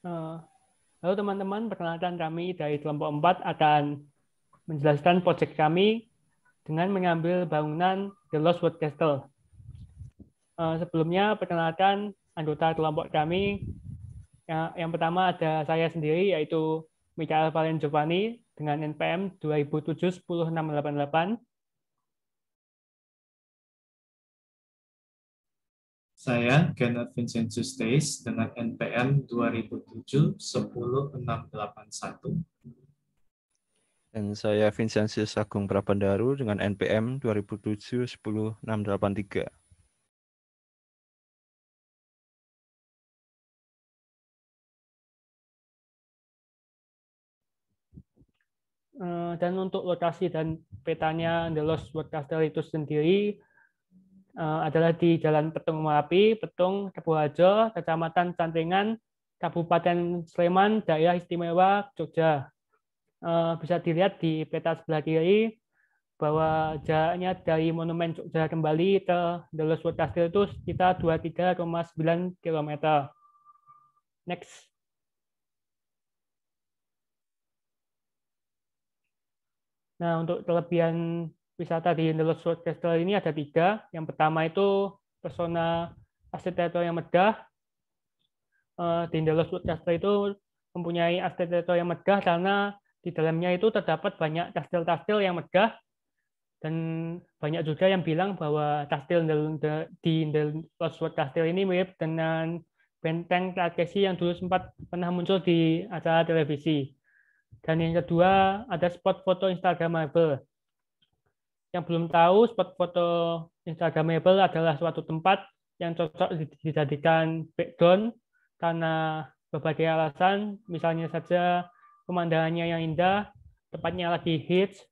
Eh, Halo teman-teman, perkenalkan kami dari kelompok 4 akan menjelaskan proyek kami dengan mengambil bangunan The Lost World Castle. Sebelumnya, perkenalkan anggota kelompok kami. Yang pertama ada saya sendiri, yaitu Michael Valen Giovanni dengan NPM 2007-10688. Saya Kenneth Vincentius Teis dengan NPM 2007-10681. Dan saya Vincentius Agung Prabandaru dengan NPM 2007-10683. Dan untuk lokasi dan petanya The Lost World Castle itu sendiri adalah di Jalan Petung Merapi, Petung, Tebuharjo, Kecamatan Cantringan, Kabupaten Sleman, Daerah Istimewa Jogja. Bisa dilihat di peta sebelah kiri bahwa jaraknya dari Monumen Jogja kembali ke The Lost World Castle itu sekitar 23,9 km. Next. Nah, untuk kelebihan wisata di The Lost World Castle ini ada 3. Yang pertama itu pesona arsitektur yang megah. Di The Lost World Castle itu mempunyai arsitektur yang megah karena di dalamnya itu terdapat banyak kastil-kastil yang megah, dan banyak juga yang bilang bahwa kastil di The Lost World Castle ini mirip dengan benteng Takeshi yang dulu sempat pernah muncul di acara televisi. Dan yang kedua ada spot foto Instagramable. Yang belum tahu, spot foto Instagramable adalah suatu tempat yang cocok dijadikan background karena berbagai alasan, misalnya saja pemandangannya yang indah, tempatnya lagi hits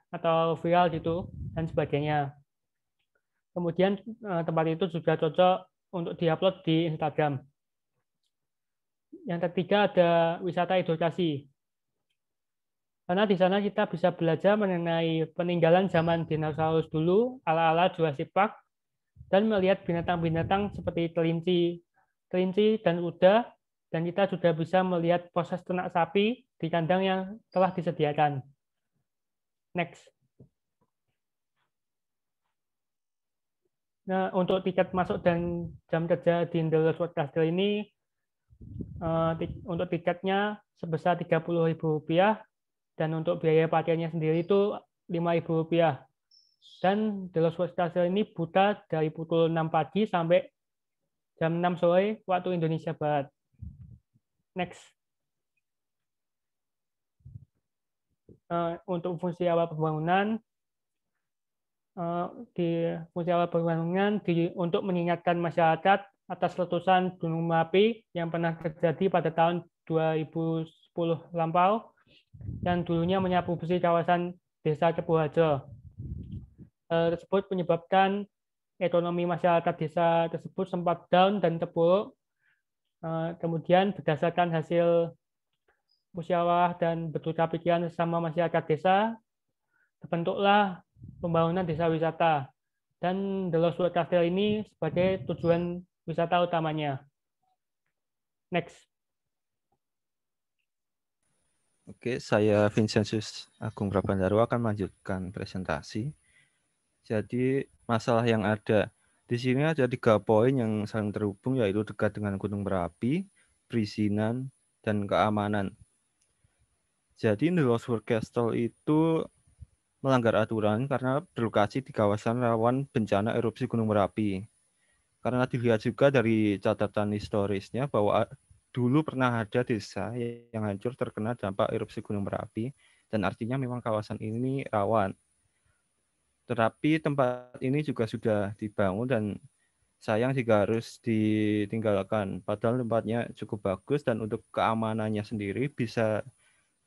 atau viral gitu, dan sebagainya. Kemudian tempat itu juga cocok untuk diupload di Instagram. Yang ketiga ada wisata edukasi. Karena di sana kita bisa belajar mengenai peninggalan zaman dinosaurus dulu ala-ala Jurassic Park, dan melihat binatang-binatang seperti kelinci dan kuda, dan kita juga bisa melihat proses ternak sapi di kandang yang telah disediakan. Next. Nah, untuk tiket masuk dan jam kerja di The Lost World Castle ini, untuk tiketnya sebesar Rp30.000, dan untuk biaya parkirnya sendiri itu Rp5.000. Dan The Lost World Castle ini buka dari pukul 6 pagi sampai jam 6 sore waktu Indonesia Barat. Next. Untuk fungsi awal pembangunan, untuk mengingatkan masyarakat atas letusan Gunung Merapi yang pernah terjadi pada tahun 2010 lampau, yang dulunya menyapu bersih kawasan Desa Tebuharjo. Tersebut menyebabkan ekonomi masyarakat desa tersebut sempat down dan terpuruk. Kemudian berdasarkan hasil musyawarah dan bertukar pikiran sesama masyarakat desa, terbentuklah pembangunan desa wisata, dan The Lost World Castle ini sebagai tujuan wisata utamanya. Next. Oke, saya Vincentius Agung Prabandaru akan melanjutkan presentasi. Jadi masalah yang ada di sini ada 3 poin yang saling terhubung, yaitu dekat dengan Gunung Merapi, perizinan, dan keamanan. Jadi The Lost World Castle itu melanggar aturan karena berlokasi di kawasan rawan bencana erupsi Gunung Merapi. Karena dilihat juga dari catatan historisnya bahwa dulu pernah ada desa yang hancur terkena dampak erupsi Gunung Merapi, dan artinya memang kawasan ini rawan. Tetapi tempat ini juga sudah dibangun dan sayang jika harus ditinggalkan. Padahal tempatnya cukup bagus dan untuk keamanannya sendiri bisa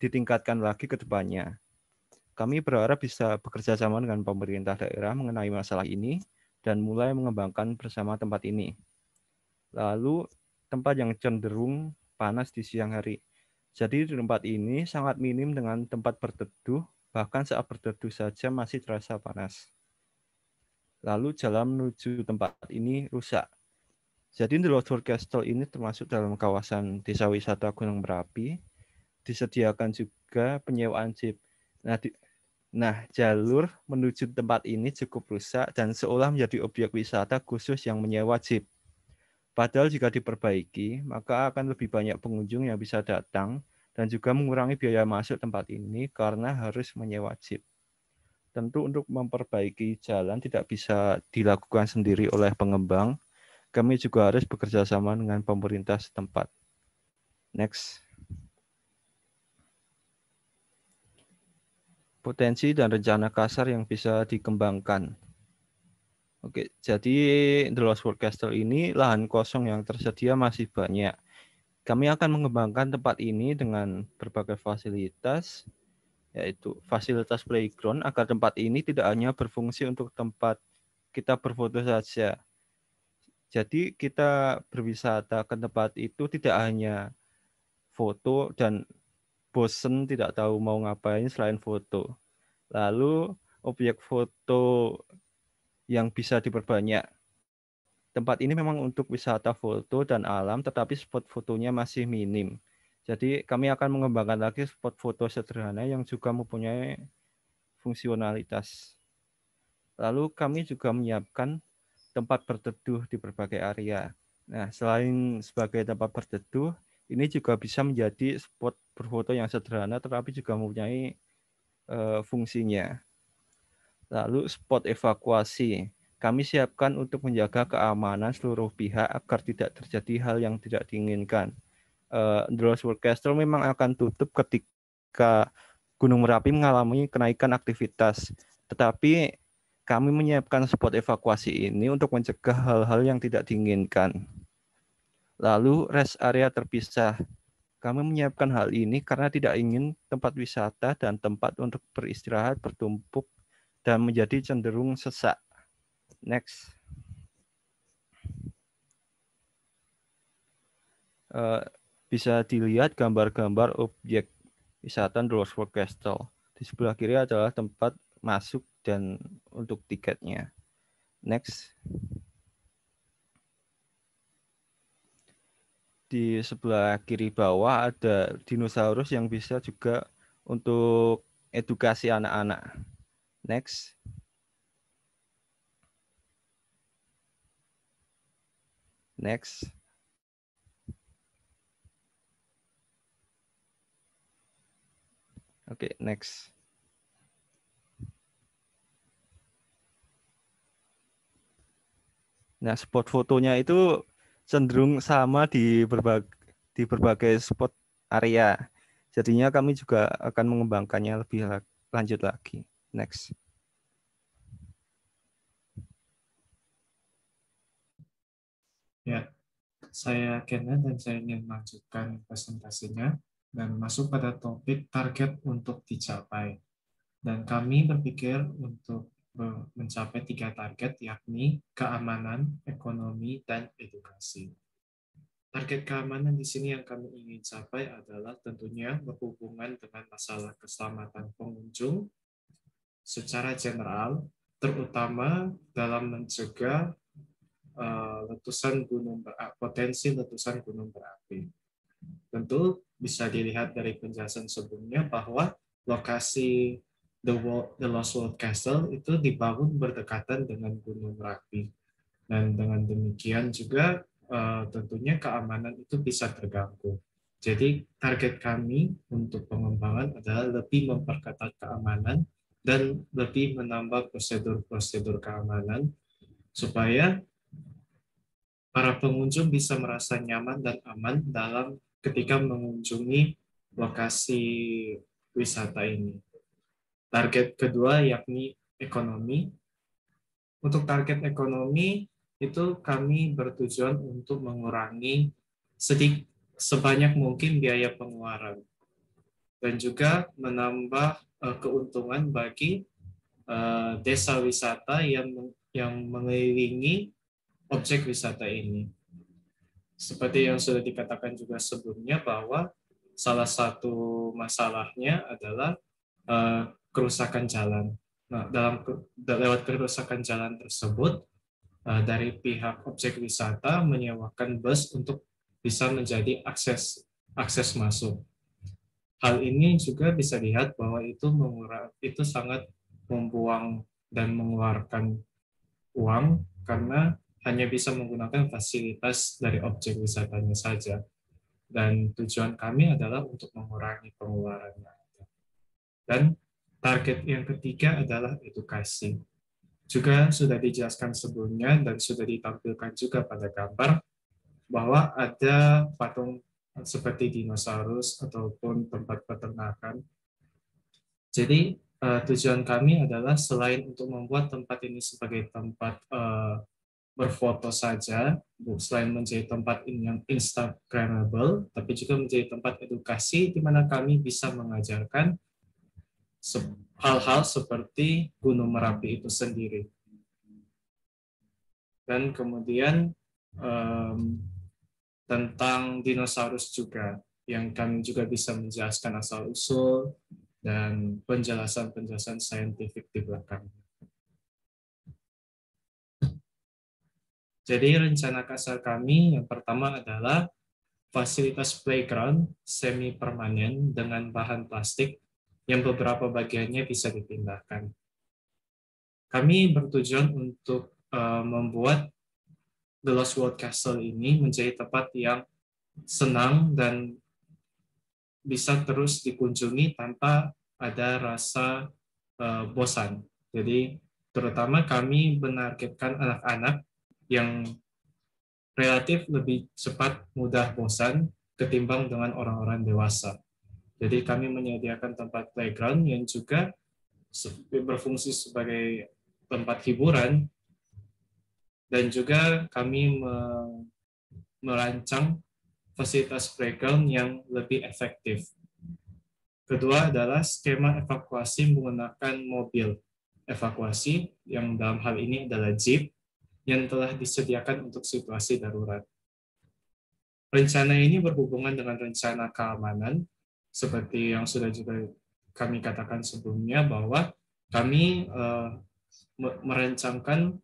ditingkatkan lagi ke depannya. Kami berharap bisa bekerja sama dengan pemerintah daerah mengenai masalah ini dan mulai mengembangkan bersama tempat ini. Lalu tempat yang cenderung panas di siang hari. Jadi di tempat ini sangat minim dengan tempat berteduh, bahkan saat berteduh saja masih terasa panas. Lalu jalan menuju tempat ini rusak. Jadi The Lost World Castle ini termasuk dalam kawasan desa wisata Gunung Merapi. Disediakan juga penyewaan jeep. Nah, jalur menuju tempat ini cukup rusak dan seolah menjadi objek wisata khusus yang menyewa jeep. Padahal jika diperbaiki, maka akan lebih banyak pengunjung yang bisa datang dan juga mengurangi biaya masuk tempat ini karena harus menyewa jeep. Tentu untuk memperbaiki jalan tidak bisa dilakukan sendiri oleh pengembang. Kami juga harus bekerja sama dengan pemerintah setempat. Next. Potensi dan rencana kasar yang bisa dikembangkan. Oke, jadi The Lost World Castle ini lahan kosong yang tersedia masih banyak. Kami akan mengembangkan tempat ini dengan berbagai fasilitas, yaitu fasilitas playground agar tempat ini tidak hanya berfungsi untuk tempat kita berfoto saja. Jadi kita berwisata ke tempat itu tidak hanya foto dan bosen tidak tahu mau ngapain selain foto. Lalu objek foto yang bisa diperbanyak. Tempat ini memang untuk wisata foto dan alam, tetapi spot fotonya masih minim. Jadi kami akan mengembangkan lagi spot foto sederhana yang juga mempunyai fungsionalitas. Lalu kami juga menyiapkan tempat berteduh di berbagai area. Nah, selain sebagai tempat berteduh, ini juga bisa menjadi spot berfoto yang sederhana, tetapi juga mempunyai fungsinya. Lalu spot evakuasi. Kami siapkan untuk menjaga keamanan seluruh pihak agar tidak terjadi hal yang tidak diinginkan. The Lost World Castle memang akan tutup ketika Gunung Merapi mengalami kenaikan aktivitas. Tetapi kami menyiapkan spot evakuasi ini untuk mencegah hal-hal yang tidak diinginkan. Lalu rest area terpisah. Kami menyiapkan hal ini karena tidak ingin tempat wisata dan tempat untuk beristirahat bertumpuk dan menjadi cenderung sesak. Next. Bisa dilihat gambar-gambar objek wisata The Lost World Castle. Di sebelah kiri adalah tempat masuk dan untuk tiketnya. Next. Di sebelah kiri bawah ada dinosaurus yang bisa juga untuk edukasi anak-anak. Next. Next. Oke, next. Nah, spot fotonya itu cenderung sama di berbagai spot area. Jadinya kami juga akan mengembangkannya lebih lanjut lagi. Next. Ya, saya Kenneth dan saya ingin melanjutkan presentasinya dan masuk pada topik target untuk dicapai. Dan kami berpikir untuk mencapai 3 target, yakni keamanan, ekonomi, dan edukasi. Target keamanan di sini yang kami ingin capai adalah tentunya berhubungan dengan masalah keselamatan pengunjung secara general, terutama dalam mencegah potensi letusan gunung berapi. Tentu bisa dilihat dari penjelasan sebelumnya bahwa lokasi The Lost World Castle itu dibangun berdekatan dengan Gunung Merapi. Dan dengan demikian juga tentunya keamanan itu bisa terganggu. Jadi target kami untuk pengembangan adalah lebih memperketat keamanan dan lebih menambah prosedur-prosedur keamanan supaya para pengunjung bisa merasa nyaman dan aman dalam ketika mengunjungi lokasi wisata ini. Target kedua yakni ekonomi. Untuk target ekonomi itu kami bertujuan untuk mengurangi sebanyak mungkin biaya pengeluaran dan juga menambah keuntungan bagi desa wisata yang mengelilingi objek wisata ini. Seperti yang sudah dikatakan juga sebelumnya bahwa salah satu masalahnya adalah kerusakan jalan. Nah, lewat kerusakan jalan tersebut, dari pihak objek wisata menyewakan bus untuk bisa menjadi akses masuk. Hal ini juga bisa dilihat bahwa itu sangat membuang dan mengeluarkan uang karena hanya bisa menggunakan fasilitas dari objek wisatanya saja. Dan tujuan kami adalah untuk mengurangi pengeluarannya. Dan target yang ketiga adalah edukasi. Juga sudah dijelaskan sebelumnya dan sudah ditampilkan juga pada gambar bahwa ada patung seperti dinosaurus ataupun tempat peternakan. Jadi tujuan kami adalah selain untuk membuat tempat ini sebagai tempat berfoto saja, selain menjadi tempat yang instagramable, tapi juga menjadi tempat edukasi di mana kami bisa mengajarkan hal-hal seperti Gunung Merapi itu sendiri. Dan kemudian tentang dinosaurus juga, yang kami juga bisa menjelaskan asal-usul dan penjelasan-penjelasan saintifik di belakang. Jadi rencana kasar kami yang pertama adalah fasilitas playground semi permanen dengan bahan plastik yang beberapa bagiannya bisa dipindahkan. Kami bertujuan untuk membuat The Lost World Castle ini menjadi tempat yang senang dan bisa terus dikunjungi tanpa ada rasa bosan. Jadi terutama kami menargetkan anak-anak yang relatif lebih cepat mudah bosan ketimbang dengan orang-orang dewasa. Jadi kami menyediakan tempat playground yang juga berfungsi sebagai tempat hiburan, dan juga kami merancang fasilitas playground yang lebih efektif. Kedua adalah skema evakuasi menggunakan mobil evakuasi, yang dalam hal ini adalah jeep, yang telah disediakan untuk situasi darurat. Rencana ini berhubungan dengan rencana keamanan, seperti yang sudah juga kami katakan sebelumnya, bahwa kami merancangkan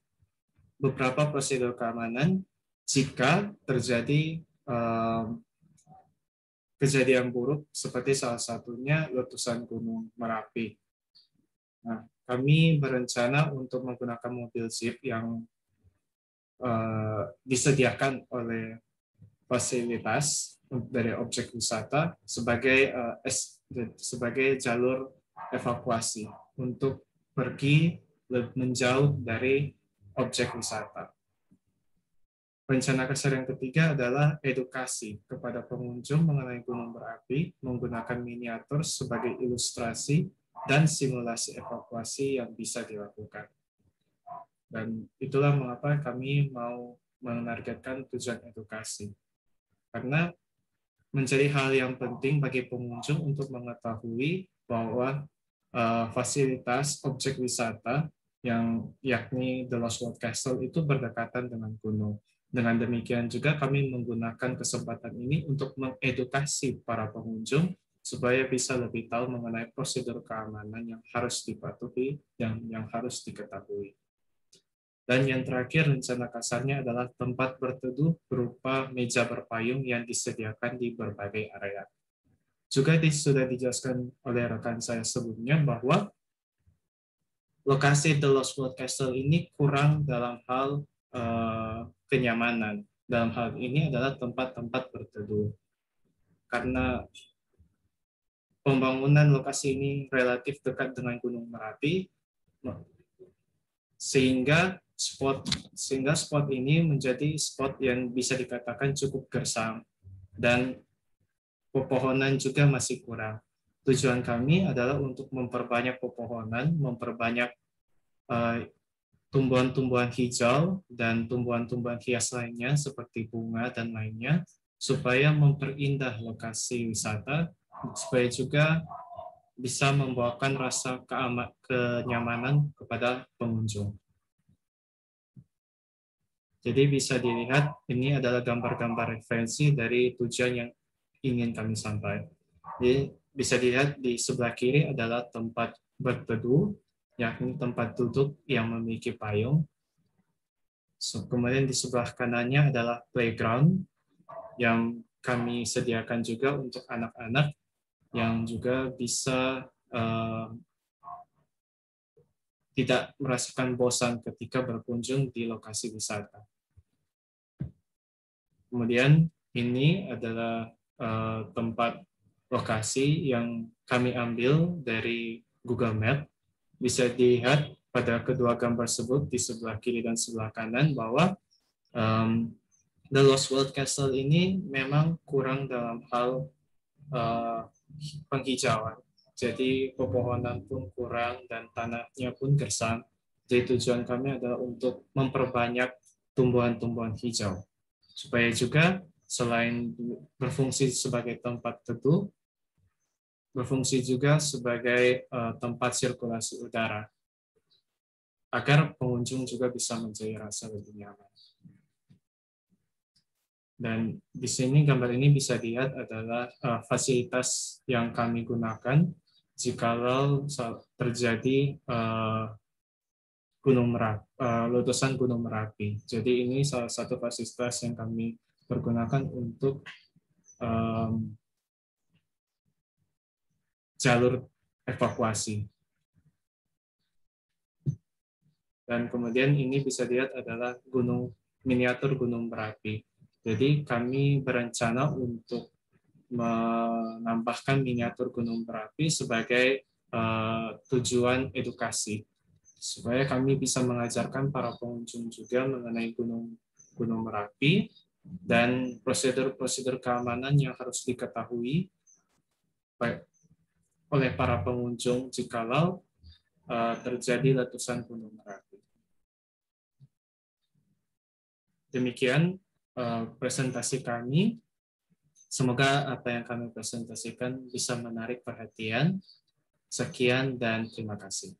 beberapa prosedur keamanan jika terjadi kejadian buruk seperti salah satunya letusan Gunung Merapi. Nah, kami berencana untuk menggunakan mobil jeep yang disediakan oleh fasilitas dari objek wisata sebagai jalur evakuasi untuk pergi menjauh dari objek wisata. Rencana kasar yang ketiga adalah edukasi kepada pengunjung mengenai Gunung Merapi menggunakan miniatur sebagai ilustrasi dan simulasi evakuasi yang bisa dilakukan. Dan itulah mengapa kami mau menargetkan tujuan edukasi. Karena menjadi hal yang penting bagi pengunjung untuk mengetahui bahwa fasilitas objek wisata yang yakni The Lost World Castle itu berdekatan dengan gunung. Dengan demikian juga kami menggunakan kesempatan ini untuk mengedukasi para pengunjung supaya bisa lebih tahu mengenai prosedur keamanan yang harus dipatuhi dan yang harus diketahui. Dan yang terakhir, rencana kasarnya adalah tempat berteduh berupa meja berpayung yang disediakan di berbagai area. Juga sudah dijelaskan oleh rekan saya sebelumnya bahwa lokasi The Lost World Castle ini kurang dalam hal kenyamanan. Dalam hal ini adalah tempat-tempat berteduh. Karena pembangunan lokasi ini relatif dekat dengan Gunung Merapi, sehingga spot ini menjadi spot yang bisa dikatakan cukup gersang dan pepohonan juga masih kurang. Tujuan kami adalah untuk memperbanyak pepohonan, memperbanyak tumbuhan-tumbuhan hijau dan tumbuhan-tumbuhan hias lainnya seperti bunga dan lainnya, supaya memperindah lokasi wisata, supaya juga bisa membawakan rasa kenyamanan kepada pengunjung. Jadi bisa dilihat, ini adalah gambar-gambar referensi dari tujuan yang ingin kami sampaikan. Jadi bisa dilihat di sebelah kiri adalah tempat berteduh, yakni tempat duduk yang memiliki payung. So, kemudian di sebelah kanannya adalah playground yang kami sediakan juga untuk anak-anak yang juga bisa tidak merasakan bosan ketika berkunjung di lokasi wisata. Kemudian ini adalah tempat lokasi yang kami ambil dari Google Map. Bisa dilihat pada kedua gambar tersebut di sebelah kiri dan sebelah kanan bahwa The Lost World Castle ini memang kurang dalam hal penghijauan. Jadi pepohonan pun kurang dan tanahnya pun gersang. Jadi tujuan kami adalah untuk memperbanyak tumbuhan-tumbuhan hijau. Supaya juga selain berfungsi sebagai tempat teduh, berfungsi juga sebagai tempat sirkulasi udara. Agar pengunjung juga bisa mencari rasa lebih nyaman. Dan di sini gambar ini bisa dilihat adalah fasilitas yang kami gunakan jikalau terjadi letusan Gunung Merapi. Jadi ini salah satu fasilitas yang kami pergunakan untuk jalur evakuasi. Dan kemudian ini bisa dilihat adalah miniatur Gunung Merapi. Jadi kami berencana untuk menambahkan miniatur Gunung Merapi sebagai tujuan edukasi, supaya kami bisa mengajarkan para pengunjung juga mengenai Gunung Merapi dan prosedur-prosedur keamanan yang harus diketahui oleh para pengunjung jikalau terjadi letusan Gunung Merapi. Demikian presentasi kami. Semoga apa yang kami presentasikan bisa menarik perhatian. Sekian dan terima kasih.